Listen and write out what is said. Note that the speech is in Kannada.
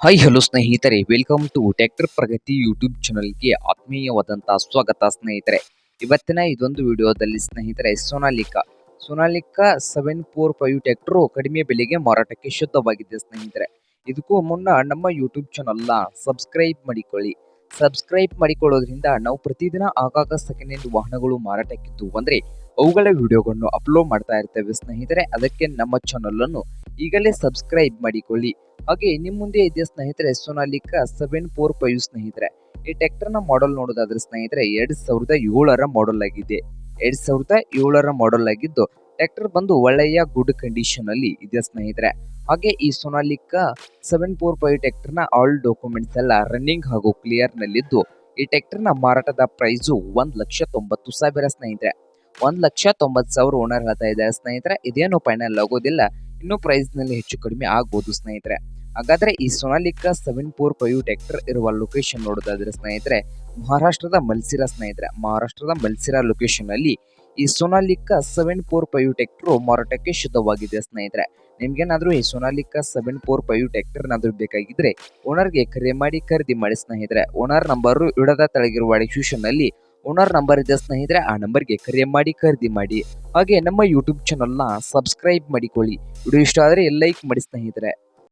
ಹಾಯ್ ಹಲೋ ಸ್ನೇಹಿತರೆ, welcome to tractor Pragati YouTube ಚಾನಲ್ಗೆ ಆತ್ಮೀಯವಾದಂತಹ ಸ್ವಾಗತ ಸ್ನೇಹಿತರೆ. ಇವತ್ತಿನ ಇದೊಂದು ವಿಡಿಯೋದಲ್ಲಿ ಸ್ನೇಹಿತರೆ ಸೋನಾಲಿಕಾ 745 ಟ್ರ್ಯಾಕ್ಟರ್ ಕಡಿಮೆ ಬೆಲೆಗೆ ಮಾರಾಟಕ್ಕೆ ಶುದ್ಧವಾಗಿದೆ ಸ್ನೇಹಿತರೆ. ಇದಕ್ಕೂ ಮುನ್ನ ನಮ್ಮ ಯೂಟ್ಯೂಬ್ ಚಾನಲ್ನ ಸಬ್ಸ್ಕ್ರೈಬ್ ಮಾಡಿಕೊಳ್ಳೋದ್ರಿಂದ ನಾವು ಪ್ರತಿದಿನ ಆಗಾಗ ಸೆಕೆಂಡ್ ಹ್ಯಾಂಡ್ ವಾಹನಗಳು ಮಾರಾಟಕ್ಕಿದ್ದು ಅಂದ್ರೆ ಅವುಗಳ ವಿಡಿಯೋಗಳನ್ನು ಅಪ್ಲೋಡ್ ಮಾಡ್ತಾ ಇರ್ತೇವೆ ಸ್ನೇಹಿತರೆ. ಅದಕ್ಕೆ ನಮ್ಮ ಚಾನಲ್ ಅನ್ನು ಈಗಲೇ ಸಬ್ಸ್ಕ್ರೈಬ್ ಮಾಡಿಕೊಳ್ಳಿ. ಹಾಗೆ ನಿಮ್ಮ ಮುಂದೆ ಇದೆ ಸ್ನೇಹಿತರೆ ಸೋನಾಲಿಕಾ 745 ಸ್ನೇಹಿತರೆ. ಈ ಟ್ರ್ಯಾಕ್ಟರ್ ನ ಮಾಡೆಲ್ ನೋಡೋದಾದ್ರೆ ಸ್ನೇಹಿತರೆ 2007ರ ಮಾಡೆಲ್ ಆಗಿದೆ. 2007ರ ಮಾಡೆಲ್ ಆಗಿದ್ದು ಟ್ರ್ಯಾಕ್ಟರ್ ಬಂದು ಒಳ್ಳೆಯ ಗುಡ್ ಕಂಡೀಷನ್ ಅಲ್ಲಿ ಇದೆ ಸ್ನೇಹಿತರೆ. ಹಾಗೆ ಈ ಸೋನಾಲಿಕಾ 745 ಟ್ರ್ಯಾಕ್ಟರ್ ನ ಆಲ್ ಡಾಕ್ಯುಮೆಂಟ್ಸ್ ಎಲ್ಲ ರನ್ನಿಂಗ್ ಹಾಗೂ ಕ್ಲಿಯರ್ ನಲ್ಲಿದ್ದು ಈ ಟ್ರ್ಯಾಕ್ಟರ್ ನ ಮಾರಾಟದ ಪ್ರೈಸು 1,90,000 ಸ್ನೇಹಿತರೆ. 1,90,000 ಓನರ್ ಹೇಳ್ತಾ ಇದ್ದಾರೆ ಸ್ನೇಹಿತರೆ. ಇದೇನು ಫೈನಲ್ ಆಗೋದಿಲ್ಲ, ಇನ್ನು ಪ್ರೈಸ್ ನಲ್ಲಿ ಹೆಚ್ಚು ಕಡಿಮೆ ಆಗಬಹುದು ಸ್ನೇಹಿತರೆ. ಹಾಗಾದ್ರೆ ಈ ಸೋನಾಲಿಕಾ 745 ಟ್ರ್ಯಾಕ್ಟರ್ ಇರುವ ಲೊಕೇಶನ್ ನೋಡೋದಾದ್ರೆ ಸ್ನೇಹಿತರೆ ಮಹಾರಾಷ್ಟ್ರದ ಮಲ್ಸಿರಾ ಸ್ನೇಹಿತರೆ. ಮಹಾರಾಷ್ಟ್ರದ ಮಲ್ಸಿರಾ ಲೊಕೇಶನ್ ಅಲ್ಲಿ ಈ ಸೋನಾಲಿಕಾ 745 ಟ್ರ್ಯಾಕ್ಟರ್ ಮಾರಾಟಕ್ಕೆ ಶುದ್ಧವಾಗಿದೆ ಸ್ನೇಹಿತರೆ. ನಿಮ್ಗೇನಾದ್ರೂ ಈ ಸೋನಾಲಿಕಾ 745 ಟ್ರ್ಯಾಕ್ಟರ್ ಏನಾದ್ರೂ ಬೇಕಾಗಿದ್ರೆ ಓನರ್ಗೆ ಕರೆ ಮಾಡಿ ಖರೀದಿ ಮಾಡಿ ಸ್ನೇಹಿತರೆ. ಓನರ್ ನಂಬರ್ ವಿಡದ ತೆಳಗಿರುವ ಡಿಸ್ಕ್ರಿಪ್ಷನ್ ನಲ್ಲಿ ಓನರ್ ನಂಬರ್ ಇದೆ ಸ್ನೇಹಿತರೆ. ಆ ನಂಬರ್ಗೆ ಕರೆ ಮಾಡಿ ಖರೀದಿ ಮಾಡಿ. ಹಾಗೆ ನಮ್ಮ ಯೂಟ್ಯೂಬ್ ಚಾನಲ್ನ ಸಬ್ಸ್ಕ್ರೈಬ್ ಮಾಡಿಕೊಳ್ಳಿ. ವಿಡಿಯೋ ಇಷ್ಟ ಆದರೆ ಲೈಕ್ ಮಾಡಿ ಸ್ನೇಹಿತರೆ.